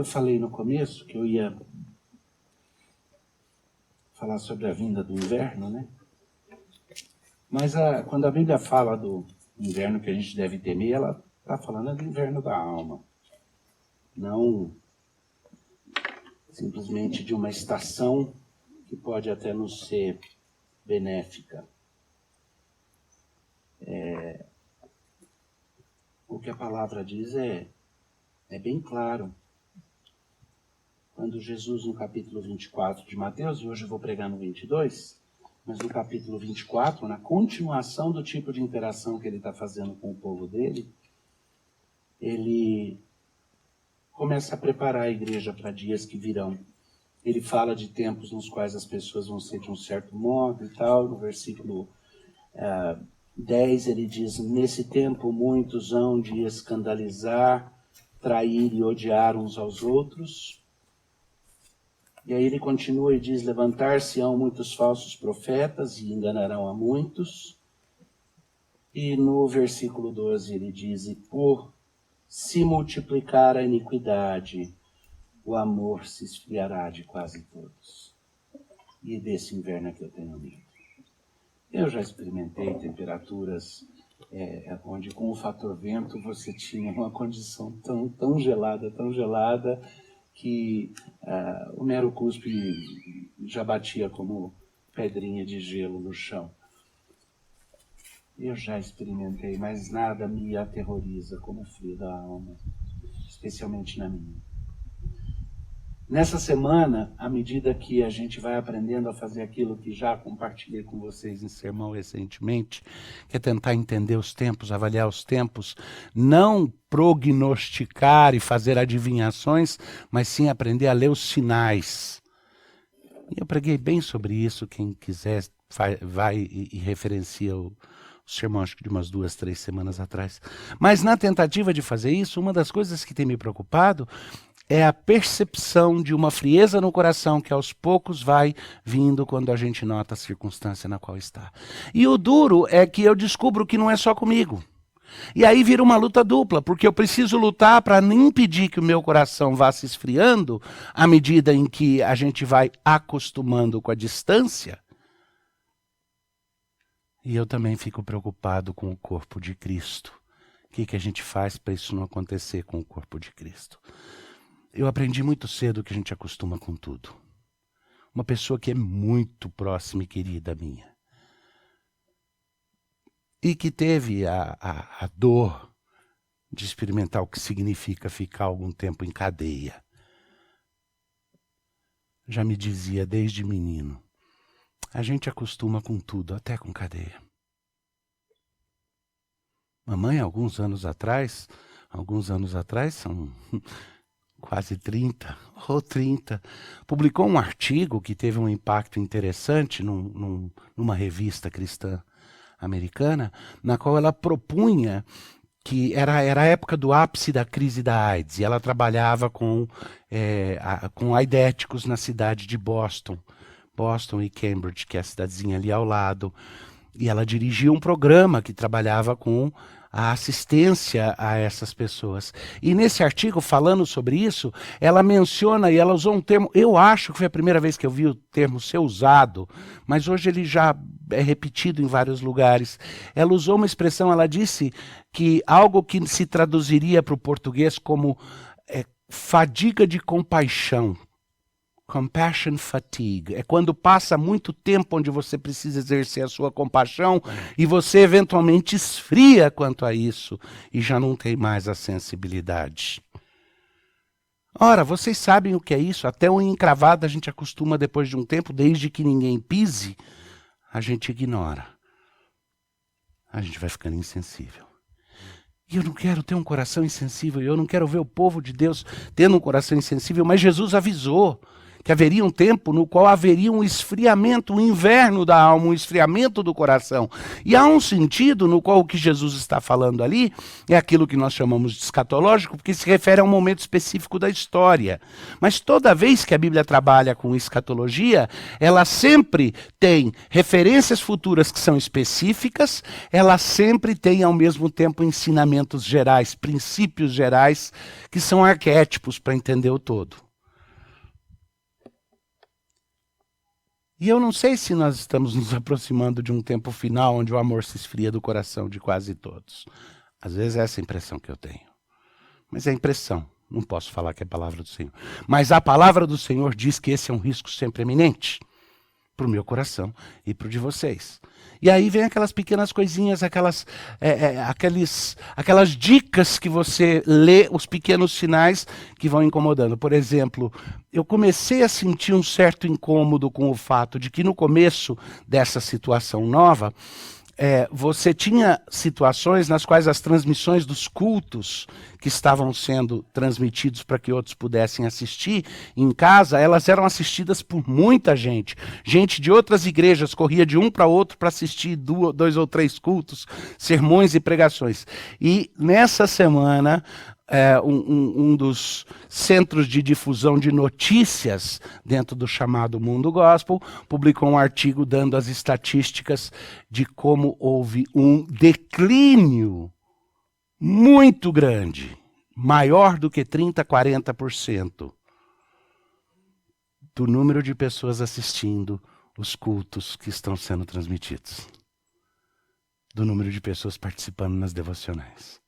Eu falei no começo que eu ia falar sobre a vinda do inverno, né? Mas quando a Bíblia fala do inverno que a gente deve temer, ela está falando do inverno da alma. Não simplesmente de uma estação que pode até nos ser benéfica. O que a palavra diz é bem claro. Quando Jesus, no capítulo 24 de Mateus, e hoje eu vou pregar no 22, mas no capítulo 24, na continuação do tipo de interação que ele está fazendo com o povo dele, ele começa a preparar a igreja para dias que virão. Ele fala de tempos nos quais as pessoas vão ser de um certo modo e tal. No versículo 10 ele diz: nesse tempo muitos hão de escandalizar, trair e odiar uns aos outros. E aí ele continua e diz: levantar-se-ão muitos falsos profetas e enganarão a muitos. E no versículo 12 ele diz: e por se multiplicar a iniquidade, o amor se esfriará de quase todos. E desse inverno é que eu tenho medo. Eu já experimentei temperaturas onde com o fator vento você tinha uma condição tão gelada, que o mero cuspe já batia como pedrinha de gelo no chão. Eu já experimentei, mas nada me aterroriza como o frio da alma, especialmente na minha. Nessa semana, à medida que a gente vai aprendendo a fazer aquilo que já compartilhei com vocês em sermão recentemente, que é tentar entender os tempos, avaliar os tempos, não prognosticar e fazer adivinhações, mas sim aprender a ler os sinais. E eu preguei bem sobre isso, quem quiser vai e referencia o sermão, acho que de umas 2, 3 semanas atrás. Mas na tentativa de fazer isso, uma das coisas que tem me preocupado é a percepção de uma frieza no coração que aos poucos vai vindo quando a gente nota a circunstância na qual está. E o duro é que eu descubro que não é só comigo. E aí vira uma luta dupla, porque eu preciso lutar para não impedir que o meu coração vá se esfriando à medida em que a gente vai acostumando com a distância. E eu também fico preocupado com o corpo de Cristo. O que a gente faz para isso não acontecer com o corpo de Cristo? Eu aprendi muito cedo que a gente acostuma com tudo. Uma pessoa que é muito próxima e querida minha. E que teve a dor de experimentar o que significa ficar algum tempo em cadeia. Já me dizia desde menino, a gente acostuma com tudo, até com cadeia. Mamãe, alguns anos atrás, são quase 30, publicou um artigo que teve um impacto interessante numa revista cristã americana, na qual ela propunha que era a época do ápice da crise da AIDS, e ela trabalhava com aidéticos na cidade de Boston e Cambridge, que é a cidadezinha ali ao lado, e ela dirigia um programa que trabalhava com a assistência a essas pessoas. E nesse artigo, falando sobre isso, ela menciona, e ela usou um termo, eu acho que foi a primeira vez que eu vi o termo ser usado, mas hoje ele já é repetido em vários lugares. Ela usou uma expressão, ela disse que algo que se traduziria para o português como fadiga de compaixão. Compassion fatigue. É quando passa muito tempo onde você precisa exercer a sua compaixão e você eventualmente esfria quanto a isso e já não tem mais a sensibilidade. Ora, vocês sabem o que é isso? Até unha encravada a gente acostuma depois de um tempo, desde que ninguém pise, a gente ignora. A gente vai ficando insensível. E eu não quero ter um coração insensível, eu não quero ver o povo de Deus tendo um coração insensível, mas Jesus avisou que haveria um tempo no qual haveria um esfriamento, um inverno da alma, um esfriamento do coração. E há um sentido no qual o que Jesus está falando ali é aquilo que nós chamamos de escatológico, porque se refere a um momento específico da história. Mas toda vez que a Bíblia trabalha com escatologia, ela sempre tem referências futuras que são específicas, ela sempre tem ao mesmo tempo ensinamentos gerais, princípios gerais, que são arquétipos para entender o todo. E eu não sei se nós estamos nos aproximando de um tempo final onde o amor se esfria do coração de quase todos. Às vezes é essa a impressão que eu tenho. Mas é impressão, não posso falar que é a palavra do Senhor. Mas a palavra do Senhor diz que esse é um risco sempre eminente para o meu coração e para o de vocês. E aí vem aquelas pequenas coisinhas, aquelas dicas que você lê, os pequenos sinais que vão incomodando. Por exemplo, eu comecei a sentir um certo incômodo com o fato de que no começo dessa situação nova, você tinha situações nas quais as transmissões dos cultos que estavam sendo transmitidos para que outros pudessem assistir em casa, elas eram assistidas por muita gente. Gente de outras igrejas corria de um para outro para assistir 2 ou 3 cultos, sermões e pregações. E nessa semana, um dos centros de difusão de notícias dentro do chamado Mundo Gospel publicou um artigo dando as estatísticas de como houve um declínio muito grande, maior do que 30%, 40% do número de pessoas assistindo os cultos que estão sendo transmitidos, do número de pessoas participando nas devocionais.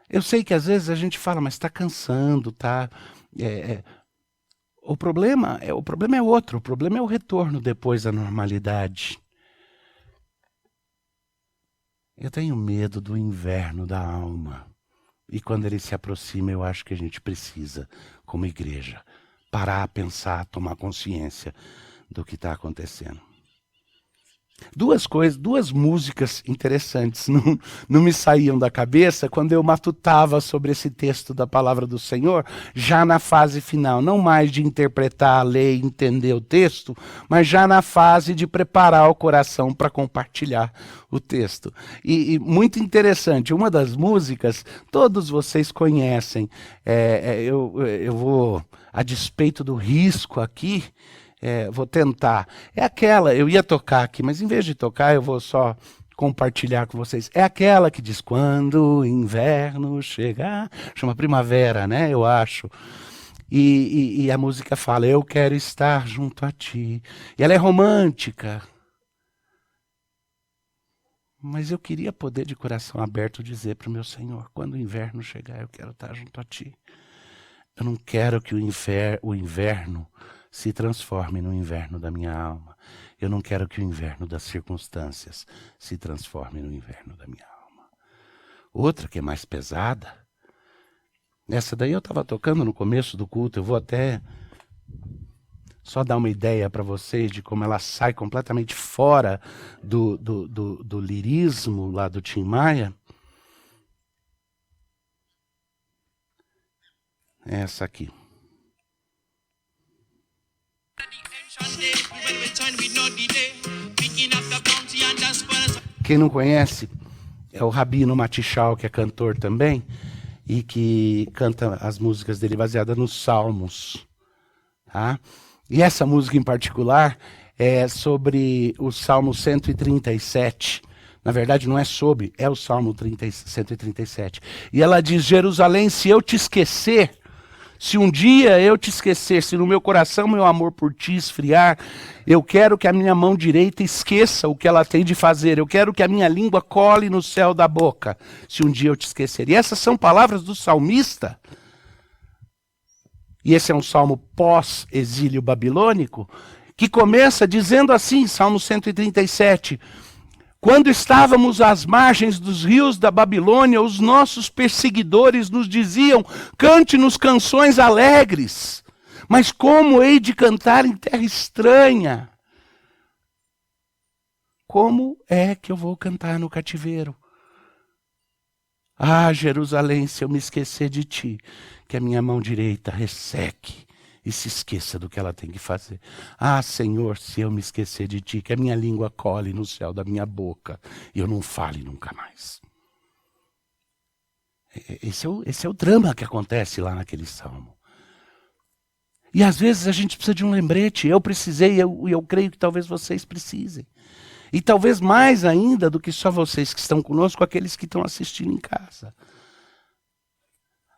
Eu sei que às vezes a gente fala, mas está cansando, tá? O problema é outro, o problema é o retorno depois da normalidade. Eu tenho medo do inverno da alma. E quando ele se aproxima, eu acho que a gente precisa, como igreja, parar, pensar, tomar consciência do que está acontecendo. Duas músicas interessantes não me saíam da cabeça quando eu matutava sobre esse texto da palavra do Senhor, já na fase final, não mais de interpretar, ler e entender o texto, mas já na fase de preparar o coração para compartilhar o texto. E muito interessante, uma das músicas, todos vocês conhecem, eu vou, a despeito do risco aqui, vou tentar. É aquela, eu ia tocar aqui, mas em vez de tocar, eu vou só compartilhar com vocês. É aquela que diz, quando o inverno chegar, chama Primavera, né? Eu acho. E a música fala, eu quero estar junto a ti. E ela é romântica. Mas eu queria poder, de coração aberto, dizer para o meu Senhor, quando o inverno chegar, eu quero estar junto a ti. Eu não quero que o inverno se transforme no inverno da minha alma. Eu não quero que o inverno das circunstâncias se transforme no inverno da minha alma. Outra que é mais pesada, essa daí eu estava tocando no começo do culto, eu vou até só dar uma ideia para vocês de como ela sai completamente fora do lirismo lá do Tim Maia. Essa aqui. Quem não conhece é o Rabino Matichal, que é cantor também e que canta as músicas dele baseadas nos Salmos, tá? E essa música em particular é sobre o Salmo 137. Na verdade não é sobre, é o Salmo 137. E ela diz, Jerusalém, se eu te esquecer, se um dia eu te esquecer, se no meu coração meu amor por ti esfriar, eu quero que a minha mão direita esqueça o que ela tem de fazer. Eu quero que a minha língua cole no céu da boca, se um dia eu te esquecer. E essas são palavras do salmista. E esse é um salmo pós-exílio babilônico, que começa dizendo assim, Salmo 137, quando estávamos às margens dos rios da Babilônia, os nossos perseguidores nos diziam, cante-nos canções alegres. Mas como hei de cantar em terra estranha? Como é que eu vou cantar no cativeiro? Ah, Jerusalém, se eu me esquecer de ti, que a minha mão direita resseque e se esqueça do que ela tem que fazer. Ah, Senhor, se eu me esquecer de ti, que a minha língua cole no céu da minha boca e eu não fale nunca mais. Esse é o drama que acontece lá naquele salmo. E às vezes a gente precisa de um lembrete. Eu precisei, eu creio que talvez vocês precisem. E talvez mais ainda do que só vocês que estão conosco, aqueles que estão assistindo em casa.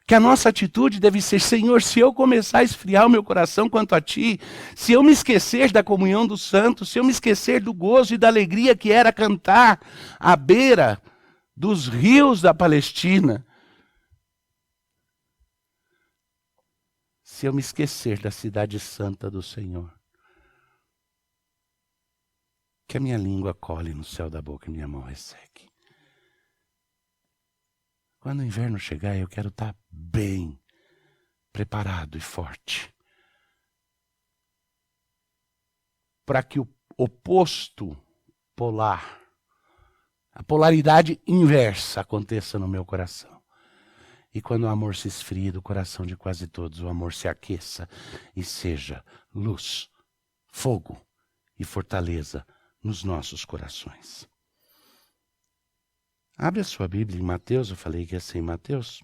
Que a nossa atitude deve ser: Senhor, se eu começar a esfriar o meu coração quanto a Ti, se eu me esquecer da comunhão dos santos, se eu me esquecer do gozo e da alegria que era cantar à beira dos rios da Palestina, se eu me esquecer da cidade santa do Senhor, que a minha língua cole no céu da boca e minha mão resseque. Quando o inverno chegar, eu quero estar bem preparado e forte para que o oposto polar, a polaridade inversa aconteça no meu coração. E quando o amor se esfrie do coração de quase todos, o amor se aqueça e seja luz, fogo e fortaleza nos nossos corações. Abre a sua Bíblia em Mateus, eu falei que ia ser em Mateus.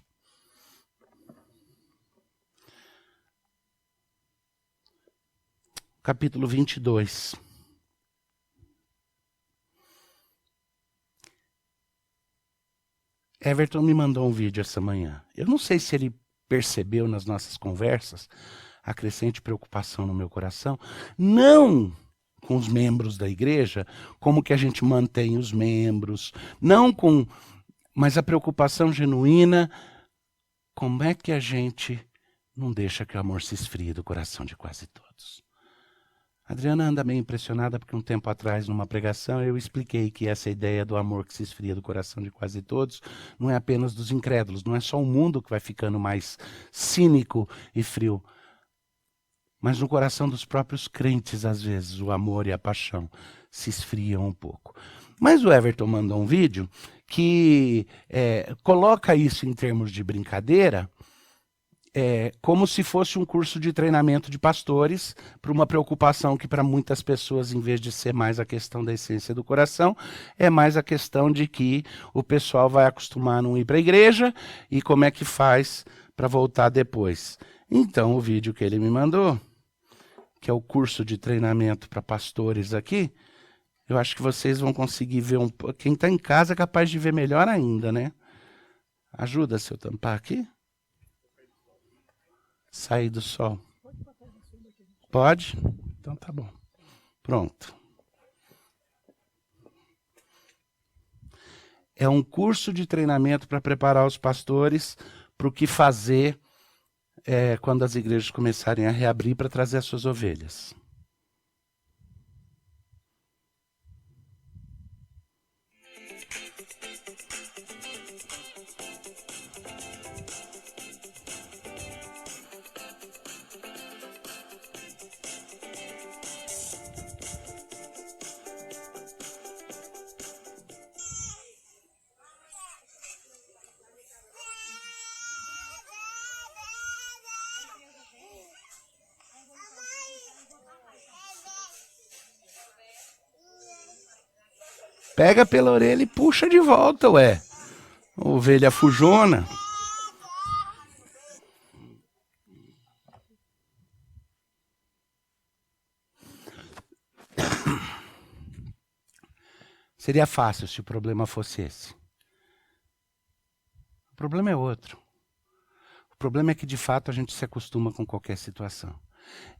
Capítulo 22. Everton me mandou um vídeo essa manhã. Eu não sei se ele percebeu nas nossas conversas a crescente preocupação no meu coração. Não com os membros da igreja, como que a gente mantém os membros, mas a preocupação genuína, como é que a gente não deixa que o amor se esfrie do coração de quase todos. A Adriana anda meio impressionada porque um tempo atrás, numa pregação, eu expliquei que essa ideia do amor que se esfria do coração de quase todos não é apenas dos incrédulos, não é só o mundo que vai ficando mais cínico e frio, mas no coração dos próprios crentes, às vezes, o amor e a paixão se esfriam um pouco. Mas o Everton mandou um vídeo que coloca isso em termos de brincadeira, como se fosse um curso de treinamento de pastores, para uma preocupação que para muitas pessoas, em vez de ser mais a questão da essência do coração, é mais a questão de que o pessoal vai acostumar a não ir para a igreja e como é que faz para voltar depois. Então, o vídeo que ele me mandou, que é o curso de treinamento para pastores aqui, eu acho que vocês vão conseguir ver quem está em casa é capaz de ver melhor ainda, né? Ajuda se eu tampar aqui? Sair do sol. Pode? Então tá bom. Pronto. É um curso de treinamento para preparar os pastores para o que fazer quando as igrejas começarem a reabrir para trazer as suas ovelhas. Pega pela orelha e puxa de volta, ué. Ovelha fujona. Seria fácil se o problema fosse esse. O problema é outro. O problema é que, de fato, a gente se acostuma com qualquer situação.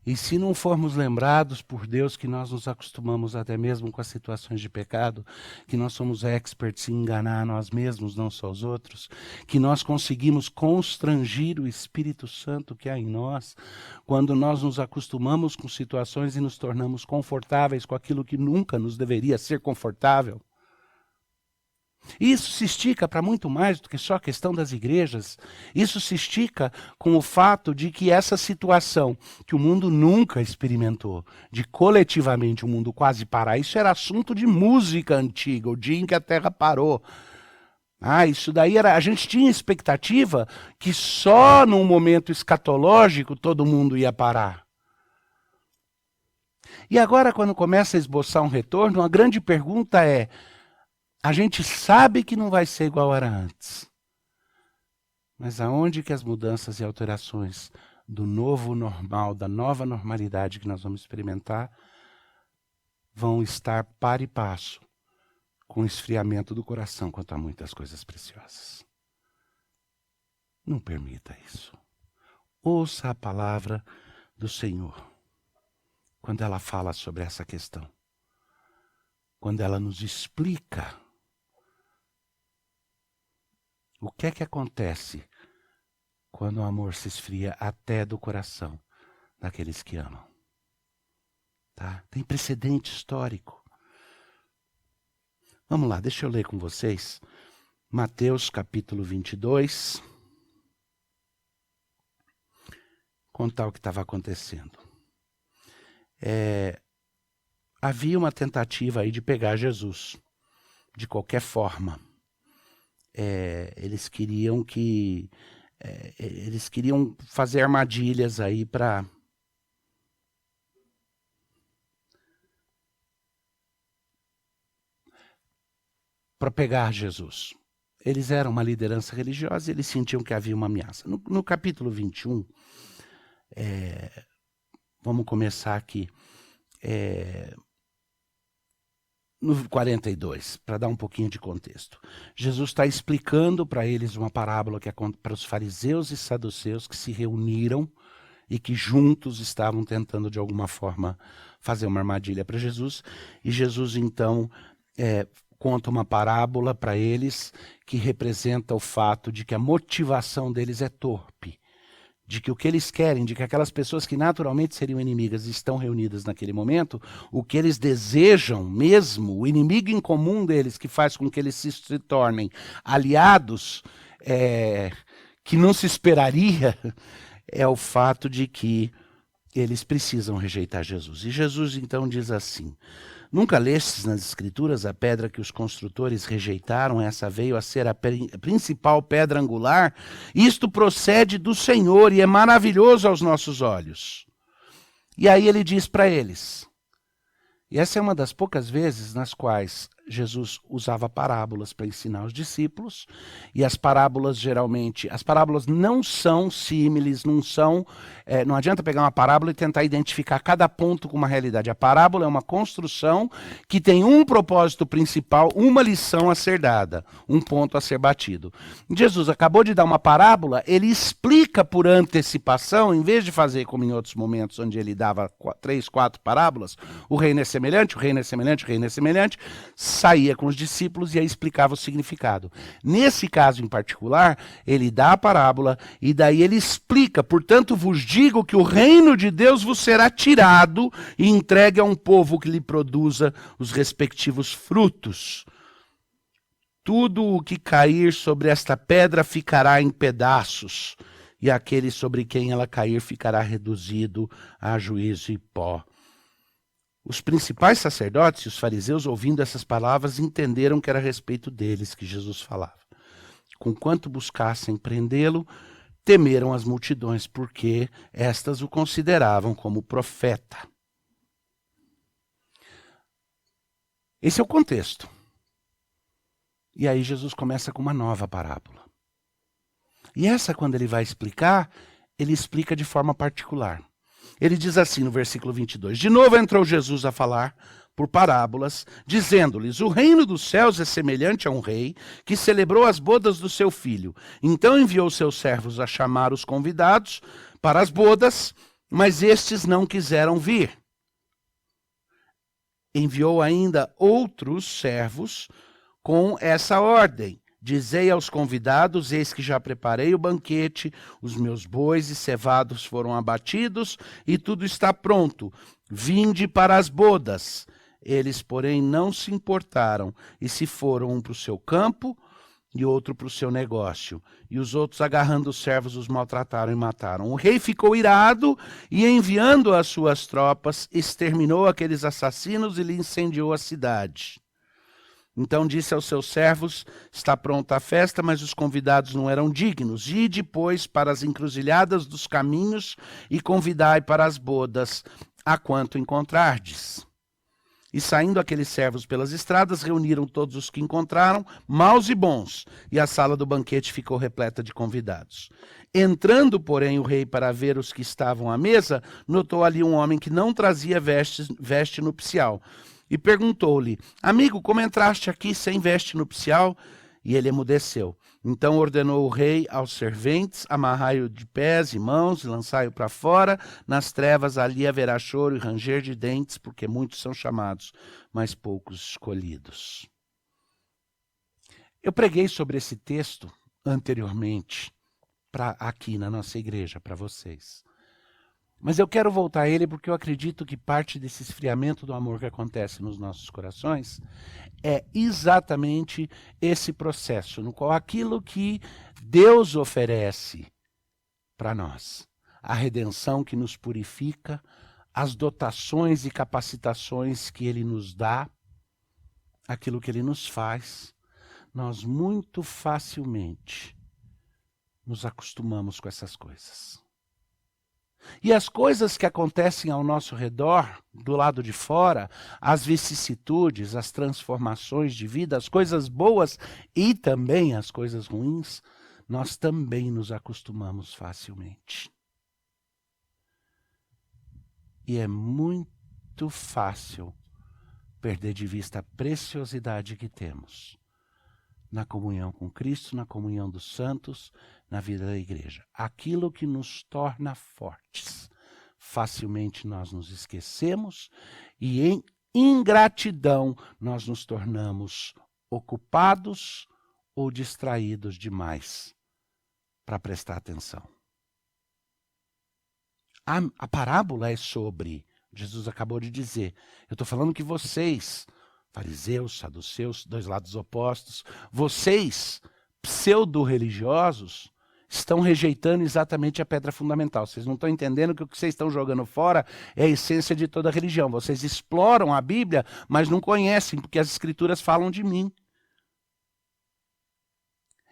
E se não formos lembrados por Deus que nós nos acostumamos até mesmo com as situações de pecado, que nós somos experts em enganar a nós mesmos, não só os outros, que nós conseguimos constrangir o Espírito Santo que há em nós, quando nós nos acostumamos com situações e nos tornamos confortáveis com aquilo que nunca nos deveria ser confortável. Isso se estica para muito mais do que só a questão das igrejas. Isso se estica com o fato de que essa situação que o mundo nunca experimentou, de coletivamente o mundo quase parar, isso era assunto de música antiga, o dia em que a Terra parou. Isso daí a gente tinha expectativa que só num momento escatológico todo mundo ia parar. E agora, quando começa a esboçar um retorno, a grande pergunta é: a gente sabe que não vai ser igual era antes, mas aonde que as mudanças e alterações do novo normal, da nova normalidade que nós vamos experimentar, vão estar par e passo com o esfriamento do coração quanto a muitas coisas preciosas? Não permita isso. Ouça a palavra do Senhor quando ela fala sobre essa questão. Quando ela nos explica o que é que acontece quando o amor se esfria até do coração daqueles que amam. Tá? Tem precedente histórico. Vamos lá, deixa eu ler com vocês. Mateus capítulo 22. Contar o que estava acontecendo. Havia uma tentativa aí de pegar Jesus, de qualquer forma. Eles queriam fazer armadilhas aí para pegar Jesus. Eles eram uma liderança religiosa e eles sentiam que havia uma ameaça. No capítulo 21, vamos começar aqui, no 42, para dar um pouquinho de contexto. Jesus está explicando para eles uma parábola que é para os fariseus e saduceus que se reuniram e que juntos estavam tentando de alguma forma fazer uma armadilha para Jesus. E Jesus então conta uma parábola para eles que representa o fato de que a motivação deles é torpe. De que o que eles querem, de que aquelas pessoas que naturalmente seriam inimigas estão reunidas naquele momento, o que eles desejam mesmo, o inimigo em comum deles que faz com que eles se tornem aliados, que não se esperaria, é o fato de que eles precisam rejeitar Jesus. E Jesus então diz assim: nunca lestes nas Escrituras a pedra que os construtores rejeitaram? Essa veio a ser a principal pedra angular. Isto procede do Senhor e é maravilhoso aos nossos olhos. E aí ele diz para eles, e essa é uma das poucas vezes nas quais Jesus usava parábolas para ensinar os discípulos, e as parábolas geralmente, as parábolas não são símiles, não adianta pegar uma parábola e tentar identificar cada ponto com uma realidade. A parábola é uma construção que tem um propósito principal, uma lição a ser dada, um ponto a ser batido. Jesus acabou de dar uma parábola, ele explica por antecipação, em vez de fazer como em outros momentos, onde ele dava 3, 4 parábolas, o reino é semelhante, o reino é semelhante, o reino é semelhante, saía com os discípulos e aí explicava o significado. Nesse caso em particular, ele dá a parábola e daí ele explica: portanto vos digo que o reino de Deus vos será tirado e entregue a um povo que lhe produza os respectivos frutos. Tudo o que cair sobre esta pedra ficará em pedaços, e aquele sobre quem ela cair ficará reduzido a juízo e pó. Os principais sacerdotes e os fariseus, ouvindo essas palavras, entenderam que era a respeito deles que Jesus falava. Conquanto buscassem prendê-lo, temeram as multidões, porque estas o consideravam como profeta. Esse é o contexto. E aí Jesus começa com uma nova parábola. E essa, quando ele vai explicar, ele explica de forma particular. Ele diz assim no versículo 22, de novo entrou Jesus a falar por parábolas, dizendo-lhes: o reino dos céus é semelhante a um rei que celebrou as bodas do seu filho. Então enviou seus servos a chamar os convidados para as bodas, mas estes não quiseram vir. Enviou ainda outros servos com essa ordem: dizei aos convidados: eis que já preparei o banquete, os meus bois e cevados foram abatidos e tudo está pronto. Vinde para as bodas. Eles, porém, não se importaram e se foram, um para o seu campo e outro para o seu negócio. E os outros, agarrando os servos, os maltrataram e mataram. O rei ficou irado e, enviando as suas tropas, exterminou aqueles assassinos e lhe incendiou a cidade. Então disse aos seus servos: está pronta a festa, mas os convidados não eram dignos. Ide, pois, para as encruzilhadas dos caminhos e convidai para as bodas a quanto encontrardes. E saindo aqueles servos pelas estradas, reuniram todos os que encontraram, maus e bons, e a sala do banquete ficou repleta de convidados. Entrando, porém, o rei para ver os que estavam à mesa, notou ali um homem que não trazia veste nupcial. E perguntou-lhe: amigo, como entraste aqui sem veste nupcial? E ele emudeceu. Então ordenou o rei aos serventes: amarrai-o de pés e mãos e lançai-o para fora. Nas trevas ali haverá choro e ranger de dentes, porque muitos são chamados, mas poucos escolhidos. Eu preguei sobre esse texto anteriormente, aqui na nossa igreja, para vocês. Mas eu quero voltar a ele porque eu acredito que parte desse esfriamento do amor que acontece nos nossos corações é exatamente esse processo, no qual aquilo que Deus oferece para nós, a redenção que nos purifica, as dotações e capacitações que Ele nos dá, aquilo que Ele nos faz, nós muito facilmente nos acostumamos com essas coisas. E as coisas que acontecem ao nosso redor, do lado de fora, as vicissitudes, as transformações de vida, as coisas boas e também as coisas ruins, nós também nos acostumamos facilmente. E é muito fácil perder de vista a preciosidade que temos na comunhão com Cristo, na comunhão dos santos, na vida da igreja. Aquilo que nos torna fortes. Facilmente nós nos esquecemos e em ingratidão nós nos tornamos ocupados ou distraídos demais para prestar atenção. A parábola é sobre, Jesus acabou de dizer, eu estou falando que vocês, fariseus, saduceus, dois lados opostos, vocês, pseudo-religiosos, estão rejeitando exatamente a pedra fundamental. Vocês não estão entendendo que o que vocês estão jogando fora é a essência de toda a religião. Vocês exploram a Bíblia, mas não conhecem, porque as Escrituras falam de mim.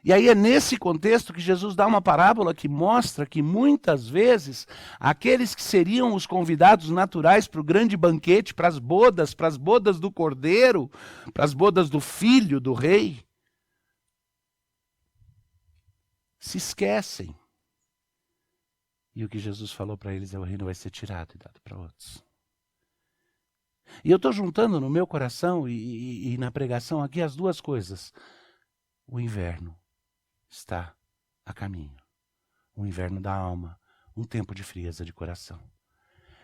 E aí é nesse contexto que Jesus dá uma parábola que mostra que muitas vezes aqueles que seriam os convidados naturais para o grande banquete, para as bodas do cordeiro, para as bodas do filho do rei, se esquecem. E o que Jesus falou para eles é: o reino vai ser tirado e dado para outros. E eu estou juntando no meu coração e na pregação aqui as duas coisas. O inverno está a caminho. O inverno da alma, um tempo de frieza de coração.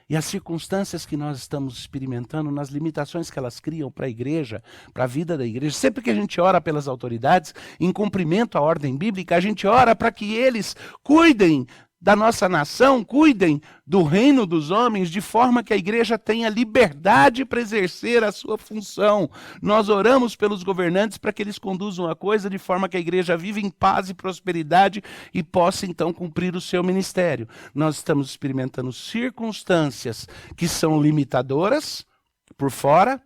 E as circunstâncias que nós estamos experimentando, nas limitações que elas criam para a igreja, para a vida da igreja, sempre que a gente ora pelas autoridades, em cumprimento à ordem bíblica, a gente ora para que eles cuidem da nossa nação, cuidem do reino dos homens, de forma que a igreja tenha liberdade para exercer a sua função. Nós oramos pelos governantes para que eles conduzam a coisa de forma que a igreja viva em paz e prosperidade e possa então cumprir o seu ministério. Nós estamos experimentando circunstâncias que são limitadoras por fora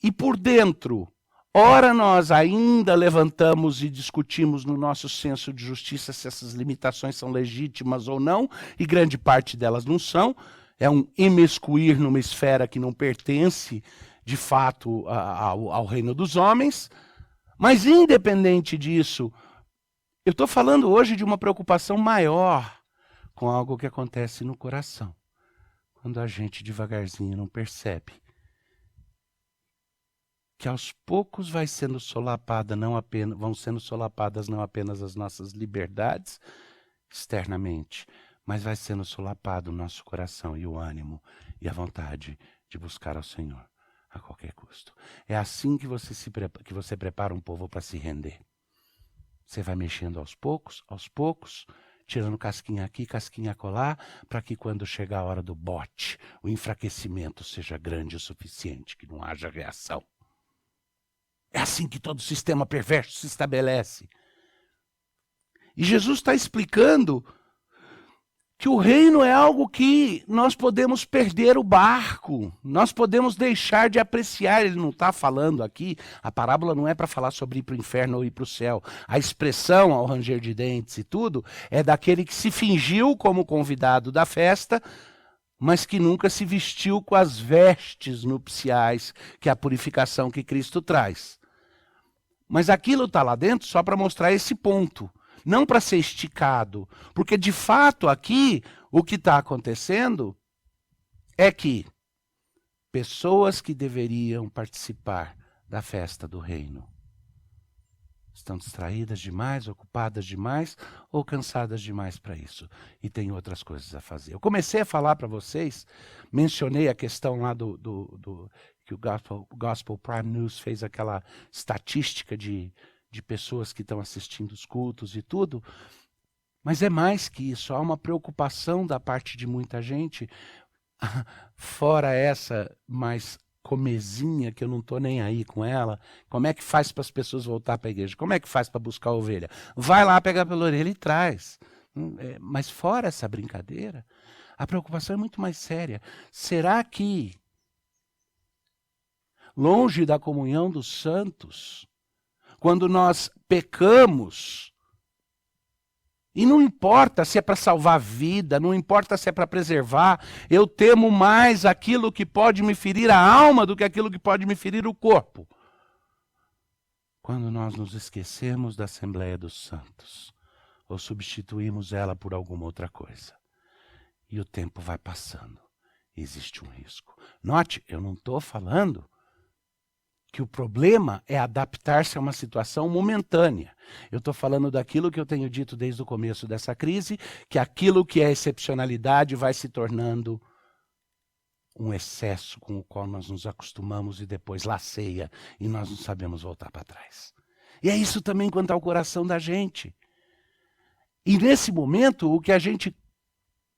e por dentro. Ora, nós ainda levantamos e discutimos no nosso senso de justiça se essas limitações são legítimas ou não, e grande parte delas não são. É um imiscuir numa esfera que não pertence, de fato, ao reino dos homens. Mas, independente disso, eu estou falando hoje de uma preocupação maior com algo que acontece no coração, quando a gente devagarzinho não percebe que aos poucos vão sendo solapadas não apenas as nossas liberdades externamente, mas vai sendo solapado o nosso coração e o ânimo e a vontade de buscar ao Senhor a qualquer custo. É assim que você prepara um povo para se render. Você vai mexendo aos poucos, tirando casquinha aqui, casquinha acolá, para que quando chegar a hora do bote, o enfraquecimento seja grande o suficiente, que não haja reação. É assim que todo sistema perverso se estabelece. E Jesus está explicando que o reino é algo que nós podemos perder o barco, nós podemos deixar de apreciar. Ele não está falando aqui, a parábola não é para falar sobre ir para o inferno ou ir para o céu. A expressão, ao ranger de dentes e tudo, é daquele que se fingiu como convidado da festa, mas que nunca se vestiu com as vestes nupciais, que é a purificação que Cristo traz. Mas aquilo está lá dentro só para mostrar esse ponto. Não para ser esticado, porque de fato aqui o que está acontecendo é que pessoas que deveriam participar da festa do reino estão distraídas demais, ocupadas demais ou cansadas demais para isso. E tem outras coisas a fazer. Eu comecei a falar para vocês, mencionei a questão lá que o Gospel Prime News fez aquela estatística de pessoas que estão assistindo os cultos e tudo, mas é mais que isso, há uma preocupação da parte de muita gente, fora essa mais comezinha, que eu não estou nem aí com ela, como é que faz para as pessoas voltar para a igreja? Como é que faz para buscar a ovelha? Vai lá pegar pela orelha e traz. Mas fora essa brincadeira, a preocupação é muito mais séria. Será que, longe da comunhão dos santos, quando nós pecamos, e não importa se é para salvar a vida, não importa se é para preservar, eu temo mais aquilo que pode me ferir a alma do que aquilo que pode me ferir o corpo. Quando nós nos esquecemos da Assembleia dos Santos, ou substituímos ela por alguma outra coisa, e o tempo vai passando, existe um risco. Note, eu não estou falando que o problema é adaptar-se a uma situação momentânea. Eu estou falando daquilo que eu tenho dito desde o começo dessa crise, que aquilo que é excepcionalidade vai se tornando um excesso com o qual nós nos acostumamos e depois laceia e nós não sabemos voltar para trás. E é isso também quanto ao coração da gente. E nesse momento, o que a gente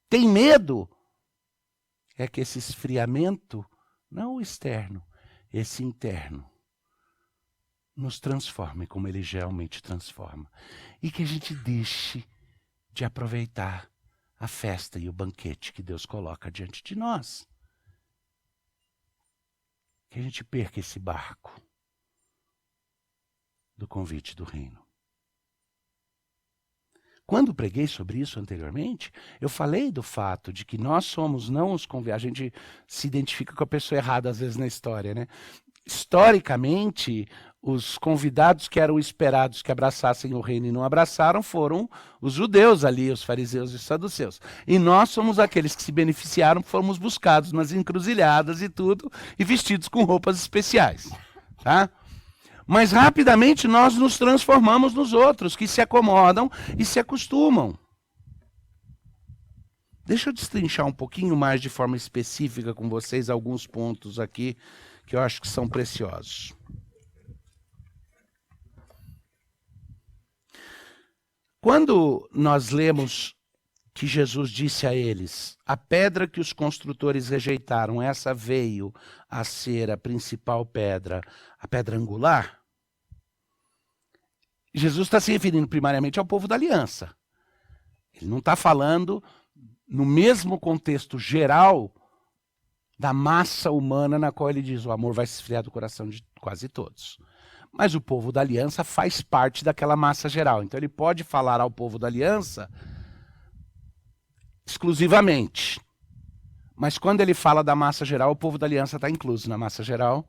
tem medo é que esse esfriamento, não o externo, esse interno, nos transforme como ele realmente transforma. E que a gente deixe de aproveitar a festa e o banquete que Deus coloca diante de nós. Que a gente perca esse barco do convite do reino. Quando preguei sobre isso anteriormente, eu falei do fato de que nós somos não os convidados. A gente se identifica com a pessoa errada às vezes na história, né? Historicamente, os convidados que eram esperados que abraçassem o reino e não abraçaram foram os judeus ali, os fariseus e os saduceus. E nós somos aqueles que se beneficiaram, fomos buscados nas encruzilhadas e tudo, e vestidos com roupas especiais, tá? Mas rapidamente nós nos transformamos nos outros, que se acomodam e se acostumam. Deixa eu destrinchar um pouquinho mais de forma específica com vocês alguns pontos aqui que eu acho que são preciosos. Quando nós lemos que Jesus disse a eles, a pedra que os construtores rejeitaram, essa veio a ser a principal pedra, a pedra angular, Jesus está se referindo primariamente ao povo da aliança. Ele não está falando no mesmo contexto geral da massa humana na qual ele diz o amor vai se esfriar do coração de quase todos. Mas o povo da aliança faz parte daquela massa geral. Então ele pode falar ao povo da aliança exclusivamente. Mas quando ele fala da massa geral, o povo da aliança está incluso na massa geral.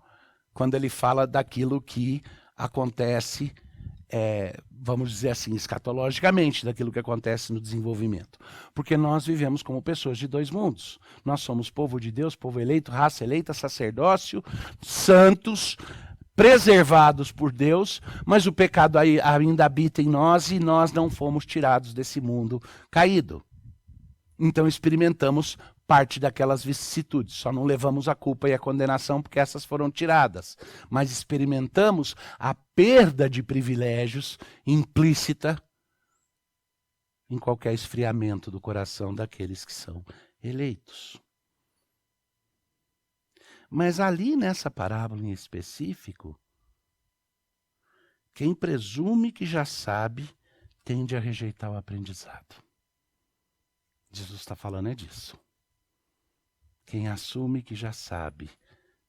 Quando ele fala daquilo que acontece, vamos dizer assim, escatologicamente, daquilo que acontece no desenvolvimento. Porque nós vivemos como pessoas de dois mundos. Nós somos povo de Deus, povo eleito, raça eleita, sacerdócio, santos, preservados por Deus, mas o pecado ainda habita em nós e nós não fomos tirados desse mundo caído. Então experimentamos parte daquelas vicissitudes, só não levamos a culpa e a condenação porque essas foram tiradas, mas experimentamos a perda de privilégios implícita em qualquer esfriamento do coração daqueles que são eleitos. Mas ali nessa parábola em específico, quem presume que já sabe tende a rejeitar o aprendizado. Jesus está falando é disso. Quem assume que já sabe,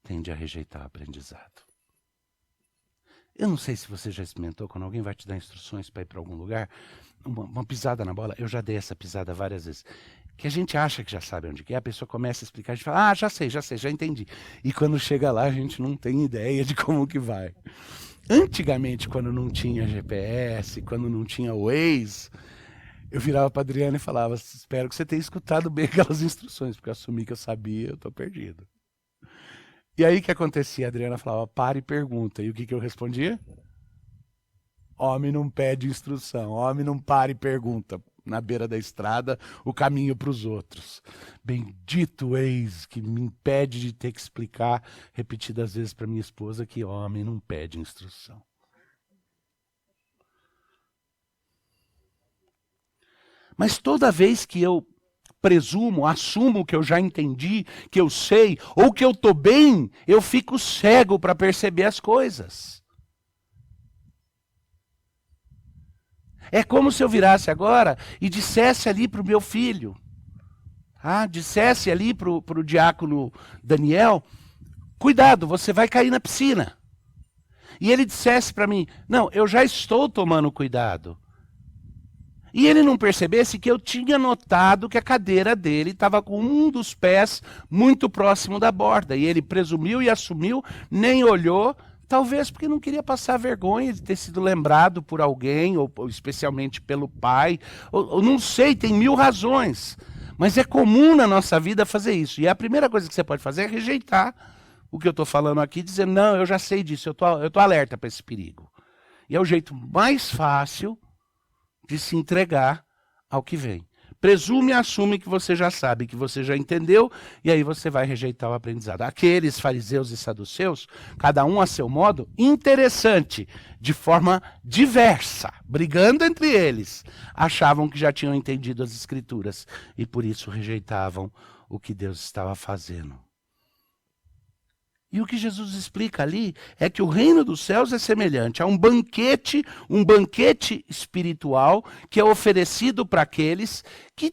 tende a rejeitar o aprendizado. Eu não sei se você já experimentou, quando alguém vai te dar instruções para ir para algum lugar, uma pisada na bola, eu já dei essa pisada várias vezes, que a gente acha que já sabe onde que é, a pessoa começa a explicar, a gente fala, já sei, já entendi. E quando chega lá, a gente não tem ideia de como que vai. Antigamente, quando não tinha GPS, quando não tinha Waze, eu virava para a Adriana e falava, espero que você tenha escutado bem aquelas instruções, porque eu assumi que eu sabia, eu estou perdido. E aí o que acontecia? A Adriana falava, para e pergunta. E o que eu respondia? Homem não pede instrução, homem não para e pergunta. Na beira da estrada, o caminho para os outros. Bendito eis que me impede de ter que explicar repetidas vezes para minha esposa que homem não pede instrução. Mas toda vez que eu presumo, assumo que eu já entendi, que eu sei, ou que eu estou bem, eu fico cego para perceber as coisas. É como se eu virasse agora e dissesse ali para o meu filho, dissesse ali para o diácono Daniel, cuidado, você vai cair na piscina. E ele dissesse para mim, não, eu já estou tomando cuidado. E ele não percebesse que eu tinha notado que a cadeira dele estava com um dos pés muito próximo da borda. E ele presumiu e assumiu, nem olhou, talvez porque não queria passar vergonha de ter sido lembrado por alguém, ou especialmente pelo pai. Ou não sei, tem 1000 razões. Mas é comum na nossa vida fazer isso. E a primeira coisa que você pode fazer é rejeitar o que eu estou falando aqui, dizendo, não, eu já sei disso, eu tô alerta para esse perigo. E é o jeito mais fácil de se entregar ao que vem. Presume e assume que você já sabe, que você já entendeu, e aí você vai rejeitar o aprendizado. Aqueles fariseus e saduceus, cada um a seu modo, interessante, de forma diversa, brigando entre eles, achavam que já tinham entendido as Escrituras, e por isso rejeitavam o que Deus estava fazendo. E o que Jesus explica ali é que o reino dos céus é semelhante a um banquete espiritual que é oferecido para aqueles que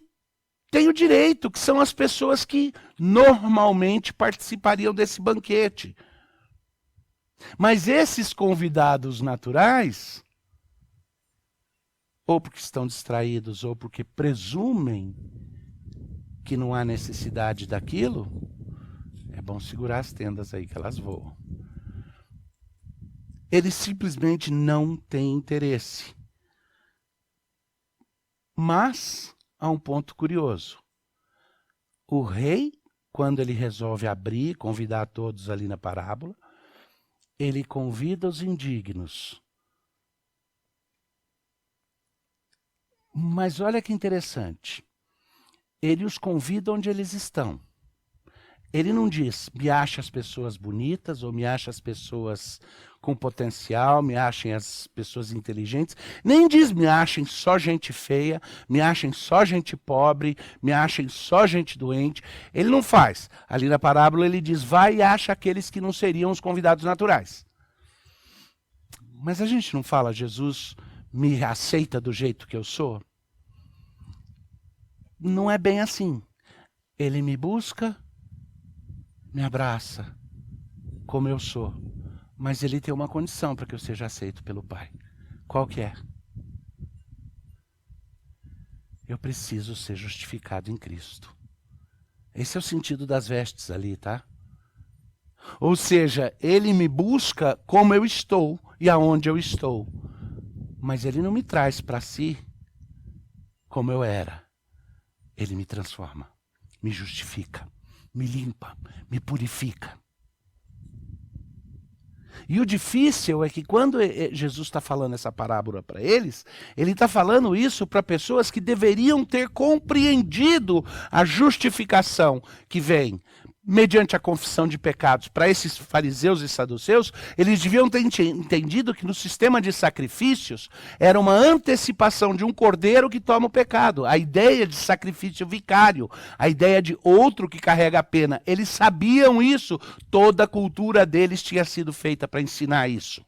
têm o direito, que são as pessoas que normalmente participariam desse banquete. Mas esses convidados naturais, ou porque estão distraídos, ou porque presumem que não há necessidade daquilo, é bom segurar as tendas aí que elas voam. Eles simplesmente não têm interesse. Mas há um ponto curioso. O rei, quando ele resolve abrir, convidar todos ali na parábola, ele convida os indignos. Mas olha que interessante. Ele os convida onde eles estão. Ele não diz, me acha as pessoas bonitas, ou me acha as pessoas com potencial, me achem as pessoas inteligentes. Nem diz, me achem só gente feia, me achem só gente pobre, me achem só gente doente. Ele não faz. Ali na parábola ele diz, vai e acha aqueles que não seriam os convidados naturais. Mas a gente não fala, Jesus me aceita do jeito que eu sou? Não é bem assim. Ele me busca, me abraça, como eu sou. Mas ele tem uma condição para que eu seja aceito pelo Pai. Qual que é? Eu preciso ser justificado em Cristo. Esse é o sentido das vestes ali, tá? Ou seja, ele me busca como eu estou e aonde eu estou. Mas ele não me traz para si como eu era. Ele me transforma, me justifica, me limpa, me purifica. E o difícil é que quando Jesus está falando essa parábola para eles, ele está falando isso para pessoas que deveriam ter compreendido a justificação que vem mediante a confissão de pecados. Para esses fariseus e saduceus, eles deviam ter entendido que no sistema de sacrifícios era uma antecipação de um cordeiro que toma o pecado. A ideia de sacrifício vicário, a ideia de outro que carrega a pena. Eles sabiam isso, toda a cultura deles tinha sido feita para ensinar isso.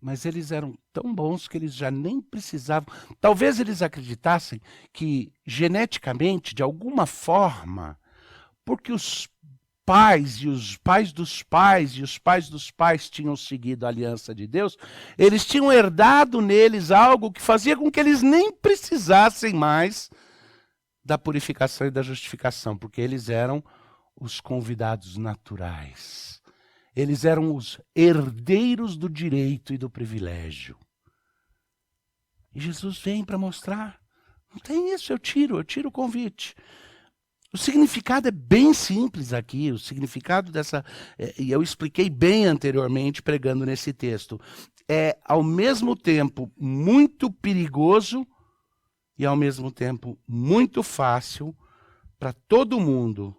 Mas eles eram tão bons que eles já nem precisavam. Talvez eles acreditassem que geneticamente, de alguma forma, porque os pais e os pais dos pais e os pais dos pais tinham seguido a aliança de Deus, eles tinham herdado neles algo que fazia com que eles nem precisassem mais da purificação e da justificação, porque eles eram os convidados naturais. Eles eram os herdeiros do direito e do privilégio. E Jesus vem para mostrar, não tem isso, eu tiro o convite. O significado é bem simples aqui, o significado dessa, e eu expliquei bem anteriormente pregando nesse texto, é ao mesmo tempo muito perigoso e ao mesmo tempo muito fácil para todo mundo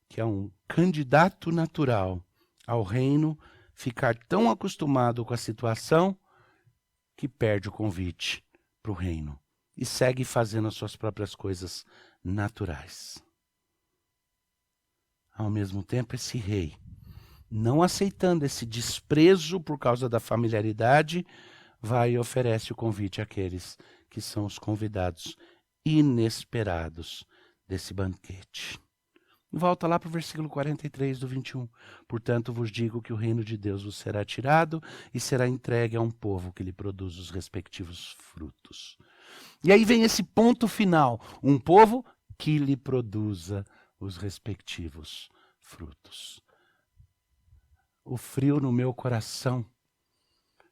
que é um candidato natural ao reino ficar tão acostumado com a situação que perde o convite para o reino e segue fazendo as suas próprias coisas naturais. Ao mesmo tempo, esse rei, não aceitando esse desprezo por causa da familiaridade, vai e oferece o convite àqueles que são os convidados inesperados desse banquete. Volta lá para o versículo 43 do 21. Portanto, vos digo que o reino de Deus vos será tirado e será entregue a um povo que lhe produz os respectivos frutos. E aí vem esse ponto final, um povo que lhe produza os respectivos frutos. O frio no meu coração,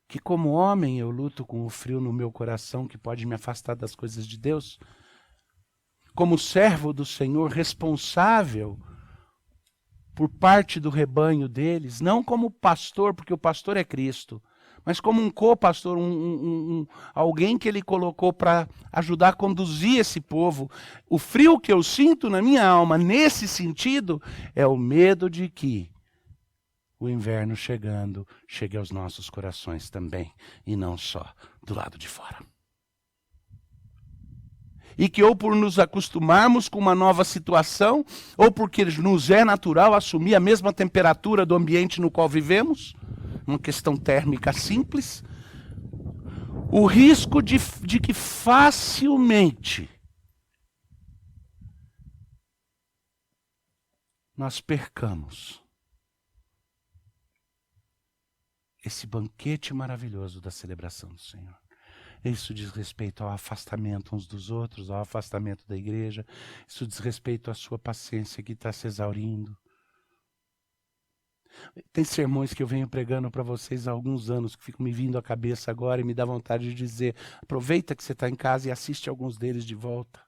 que como homem eu luto com o frio no meu coração que pode me afastar das coisas de Deus, como servo do Senhor responsável por parte do rebanho deles, não como pastor, porque o pastor é Cristo, mas como um co-pastor, alguém que ele colocou para ajudar a conduzir esse povo. O frio que eu sinto na minha alma, nesse sentido, é o medo de que o inverno chegando, chegue aos nossos corações também, e não só do lado de fora. E que ou por nos acostumarmos com uma nova situação, ou porque nos é natural assumir a mesma temperatura do ambiente no qual vivemos, uma questão térmica simples, o risco de que facilmente nós percamos esse banquete maravilhoso da celebração do Senhor. Isso diz respeito ao afastamento uns dos outros, ao afastamento da igreja. Isso diz respeito à sua paciência que está se exaurindo. Tem sermões que eu venho pregando para vocês há alguns anos que ficam me vindo à cabeça agora e me dá vontade de dizer: aproveita que você está em casa e assiste alguns deles de volta.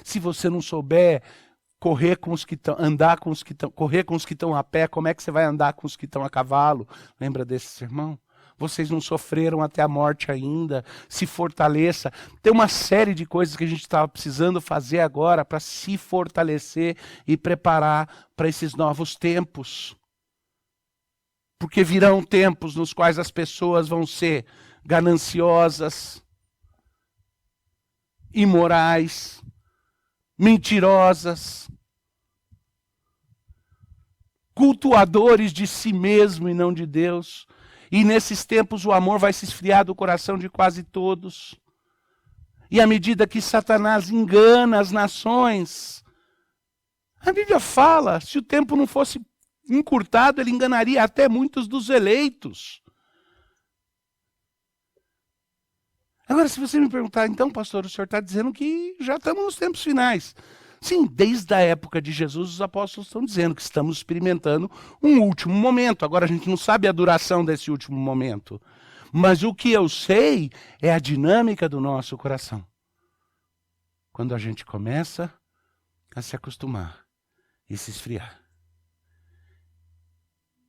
Se você não souber correr com os que estão, andar com os que estão, correr com os que estão a pé, como é que você vai andar com os que estão a cavalo? Lembra desse sermão? Vocês não sofreram até a morte ainda, se fortaleça. Tem uma série de coisas que a gente estava precisando fazer agora para se fortalecer e preparar para esses novos tempos. Porque virão tempos nos quais as pessoas vão ser gananciosas, imorais, mentirosas, cultuadores de si mesmo e não de Deus. E nesses tempos o amor vai se esfriar do coração de quase todos. E à medida que Satanás engana as nações, a Bíblia fala, se o tempo não fosse encurtado, ele enganaria até muitos dos eleitos. Agora, se você me perguntar, então, pastor, o senhor está dizendo que já estamos nos tempos finais. Sim, desde a época de Jesus, os apóstolos estão dizendo que estamos experimentando um último momento. Agora, a gente não sabe a duração desse último momento. Mas o que eu sei é a dinâmica do nosso coração. Quando a gente começa a se acostumar e se esfriar.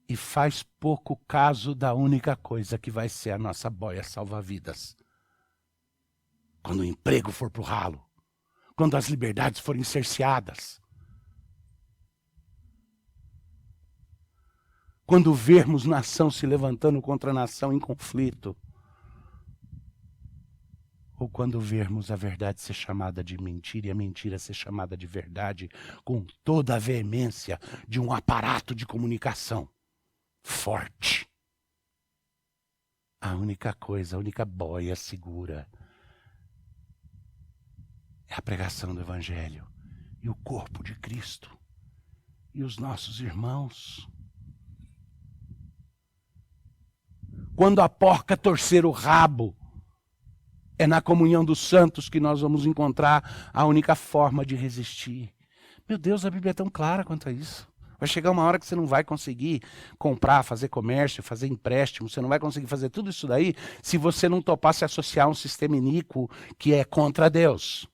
E faz pouco caso da única coisa que vai ser a nossa boia salva-vidas. Quando o emprego for pro ralo. Quando as liberdades forem cerceadas. Quando vermos nação se levantando contra nação em conflito. Ou quando vermos a verdade ser chamada de mentira e a mentira ser chamada de verdade, com toda a veemência de um aparato de comunicação forte. A única coisa, a única boia segura é a pregação do Evangelho e o corpo de Cristo e os nossos irmãos. Quando a porca torcer o rabo, é na comunhão dos santos que nós vamos encontrar a única forma de resistir. Meu Deus, a Bíblia é tão clara quanto a isso. Vai chegar uma hora que você não vai conseguir comprar, fazer comércio, fazer empréstimo, você não vai conseguir fazer tudo isso daí se você não topar se associar a um sistema iníquo que é contra Deus.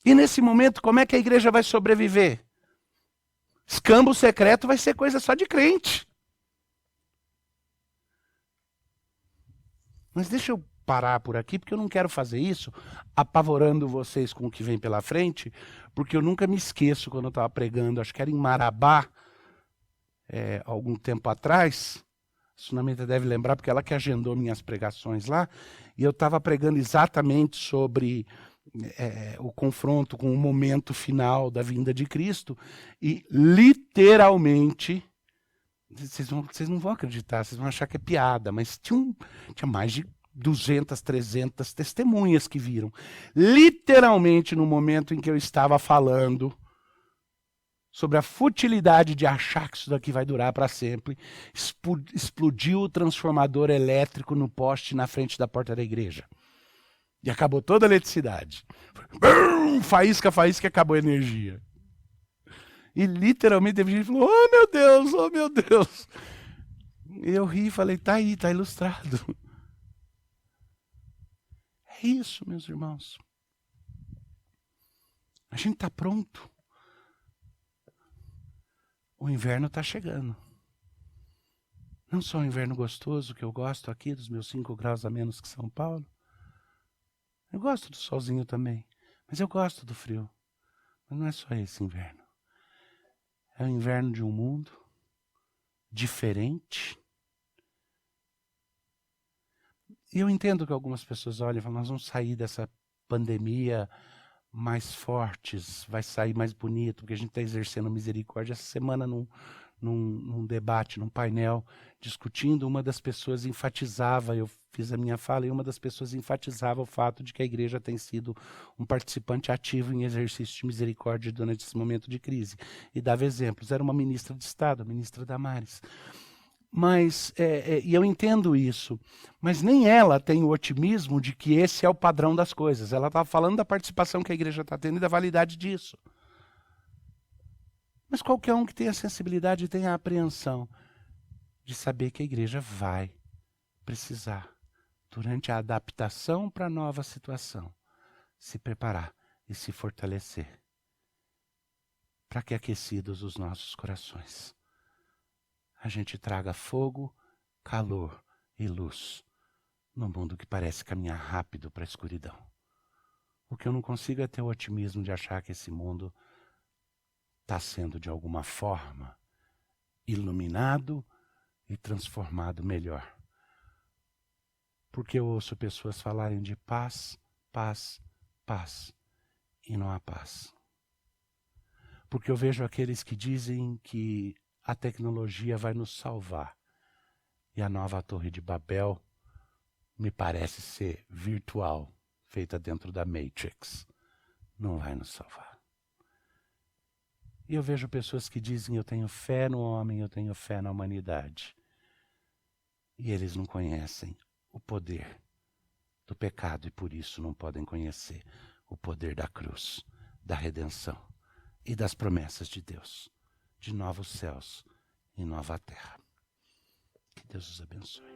E nesse momento, como é que a igreja vai sobreviver? Escambo secreto vai ser coisa só de crente. Mas deixa eu parar por aqui, porque eu não quero fazer isso apavorando vocês com o que vem pela frente, porque eu nunca me esqueço quando eu estava pregando, acho que era em Marabá, algum tempo atrás, a Sunamita deve lembrar, porque ela que agendou minhas pregações lá, e eu estava pregando exatamente sobre o confronto com o momento final da vinda de Cristo, e literalmente, vocês não vão acreditar, vocês vão achar que é piada, mas tinha mais de 200, 300 testemunhas que viram. Literalmente no momento em que eu estava falando sobre a futilidade de achar que isso daqui vai durar para sempre, explodiu o transformador elétrico no poste na frente da porta da igreja. E acabou toda a eletricidade. Faísca, faísca, acabou a energia. E literalmente teve gente que falou, oh meu Deus. E eu ri e falei, tá aí, tá ilustrado. É isso, meus irmãos. A gente está pronto. O inverno está chegando. Não só o inverno gostoso que eu gosto aqui, dos meus 5 graus a menos que São Paulo. Eu gosto do solzinho também, mas eu gosto do frio. Mas não é só esse inverno. É o inverno de um mundo diferente. E eu entendo que algumas pessoas olham e falam, nós vamos sair dessa pandemia mais fortes, vai sair mais bonito, porque a gente está exercendo misericórdia. Essa semana, num debate, num painel, discutindo, uma das pessoas enfatizava, eu fiz a minha fala, e uma das pessoas enfatizava o fato de que a igreja tem sido um participante ativo em exercício de misericórdia durante esse momento de crise. E dava exemplos. Era uma ministra de Estado, a ministra Damares. Mas, e eu entendo isso, mas nem ela tem o otimismo de que esse é o padrão das coisas. Ela estava falando da participação que a igreja está tendo e da validade disso. Mas qualquer um que tenha sensibilidade e tenha a apreensão de saber que a igreja vai precisar, durante a adaptação para a nova situação, se preparar e se fortalecer, para que aquecidos os nossos corações, a gente traga fogo, calor e luz no mundo que parece caminhar rápido para a escuridão. O que eu não consigo é ter o otimismo de achar que esse mundo está sendo, de alguma forma, iluminado e transformado melhor. Porque eu ouço pessoas falarem de paz, paz, paz, e não há paz. Porque eu vejo aqueles que dizem que a tecnologia vai nos salvar. E a nova Torre de Babel me parece ser virtual, feita dentro da Matrix. Não vai nos salvar. E eu vejo pessoas que dizem, eu tenho fé no homem, eu tenho fé na humanidade. E eles não conhecem o poder do pecado e por isso não podem conhecer o poder da cruz, da redenção e das promessas de Deus, de novos céus e nova terra. Que Deus os abençoe.